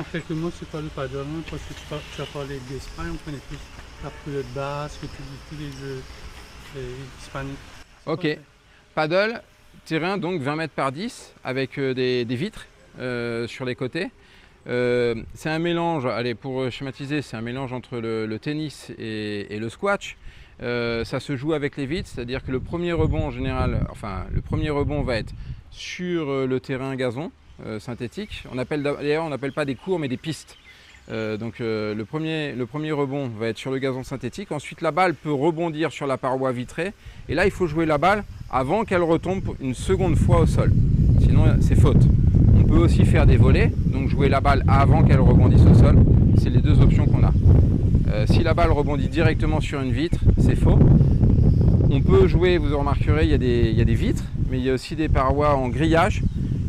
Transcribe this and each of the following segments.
En quelques mots, c'est pas le paddle, hein, parce que tu as parlé d'Espagne, on connaît plus la pelote basque, tous les jeux hispaniques. C'est quoi Ok, ça? paddle, terrain donc 20 mètres par 10 avec des vitres sur les côtés. C'est un mélange, allez pour schématiser, c'est un mélange entre le tennis et le squash. Ça se joue avec les vitres, c'est-à-dire que le premier rebond en général, enfin le premier rebond va être sur le terrain gazon synthétique. D'ailleurs on n'appelle pas des cours mais des pistes. Le premier rebond va être sur le gazon synthétique. Ensuite la balle peut rebondir sur la paroi vitrée. Et là il faut jouer la balle avant qu'elle retombe une seconde fois au sol. Sinon c'est faute. On peut aussi faire des volets, donc jouer la balle avant qu'elle rebondisse au sol. C'est les deux options qu'on a. Si la balle rebondit directement sur une vitre, c'est faux. On peut jouer, vous remarquerez, il y a des vitres, mais il y a aussi des parois en grillage.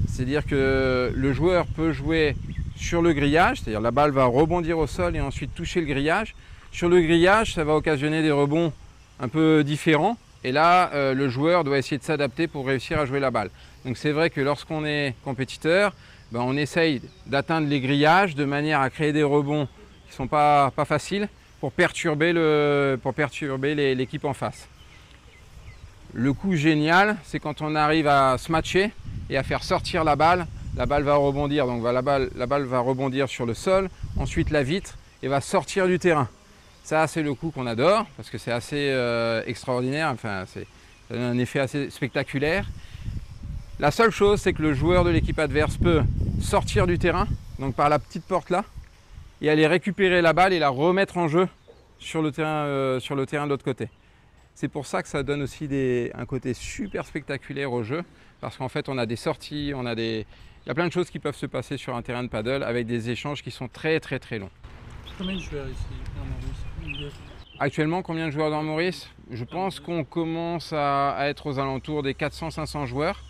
C'est-à-dire que le joueur peut jouer sur le grillage, c'est-à-dire la balle va rebondir au sol et ensuite toucher le grillage. Sur le grillage, ça va occasionner des rebonds un peu différents. Et là, le joueur doit essayer de s'adapter pour réussir à jouer la balle. Donc c'est vrai que lorsqu'on est compétiteur, on essaye d'atteindre les grillages de manière à créer des rebonds qui ne sont pas faciles pour perturber l'équipe en face. Le coup génial, c'est quand on arrive à se matcher et à faire sortir la balle va rebondir, donc la balle va rebondir sur le sol, ensuite la vitre et va sortir du terrain. Ça, c'est le coup qu'on adore parce que c'est assez extraordinaire, enfin, ça donne un effet assez spectaculaire. La seule chose, c'est que le joueur de l'équipe adverse peut sortir du terrain, donc par la petite porte là, et aller récupérer la balle et la remettre en jeu sur le terrain de l'autre côté. C'est pour ça que ça donne aussi un côté super spectaculaire au jeu, parce qu'en fait on a des sorties, il y a plein de choses qui peuvent se passer sur un terrain de paddle avec des échanges qui sont très longs. Combien de joueurs ici en Maurice? Actuellement, combien de joueurs dans Maurice? Je pense qu'on commence à être aux alentours des 400-500 joueurs.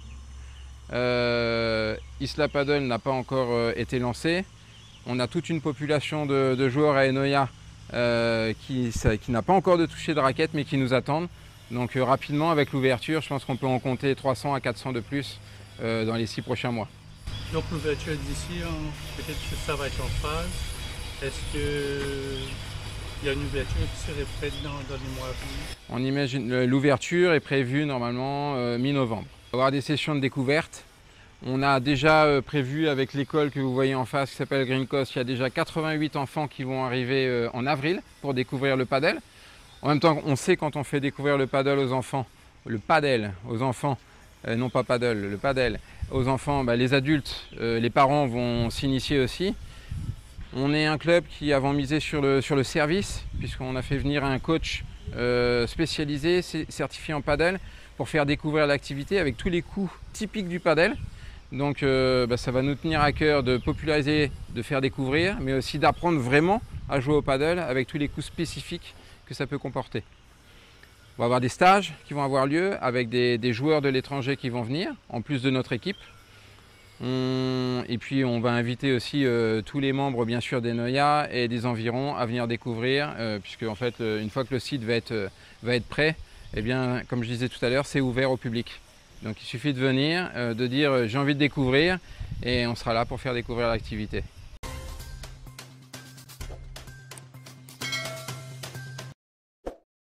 Isla Paddle n'a pas encore été lancé. On a toute une population de joueurs à Enoia qui n'a pas encore de toucher de raquette mais qui nous attendent. Donc rapidement avec l'ouverture, je pense qu'on peut en compter 300 à 400 de plus dans les 6 prochains mois. Donc l'ouverture d'ici, peut-être que ça va être en phase. Est-ce qu'il y a une ouverture qui serait prête dans les mois à venir? On imagine l'ouverture est prévue normalement mi-novembre. On va avoir des sessions de découverte. On a déjà prévu avec l'école que vous voyez en face qui s'appelle Green Coast, il y a déjà 88 enfants qui vont arriver en avril pour découvrir le paddle. En même temps, on sait quand on fait découvrir le paddle aux enfants, non pas paddle, le paddle aux enfants, les adultes, les parents vont s'initier aussi. On est un club qui avons misé sur le service, puisqu'on a fait venir un coach spécialisé, certifié en paddle, pour faire découvrir l'activité avec tous les coups typiques du paddle. Donc ça va nous tenir à cœur de populariser, de faire découvrir, mais aussi d'apprendre vraiment à jouer au paddle avec tous les coups spécifiques que ça peut comporter. On va avoir des stages qui vont avoir lieu avec des joueurs de l'étranger qui vont venir, en plus de notre équipe. Et puis on va inviter aussi tous les membres bien sûr d'Enoia et des environs à venir découvrir, puisque en fait une fois que le site va être prêt, eh bien, comme je disais tout à l'heure, c'est ouvert au public. Donc il suffit de venir, de dire j'ai envie de découvrir et on sera là pour faire découvrir l'activité.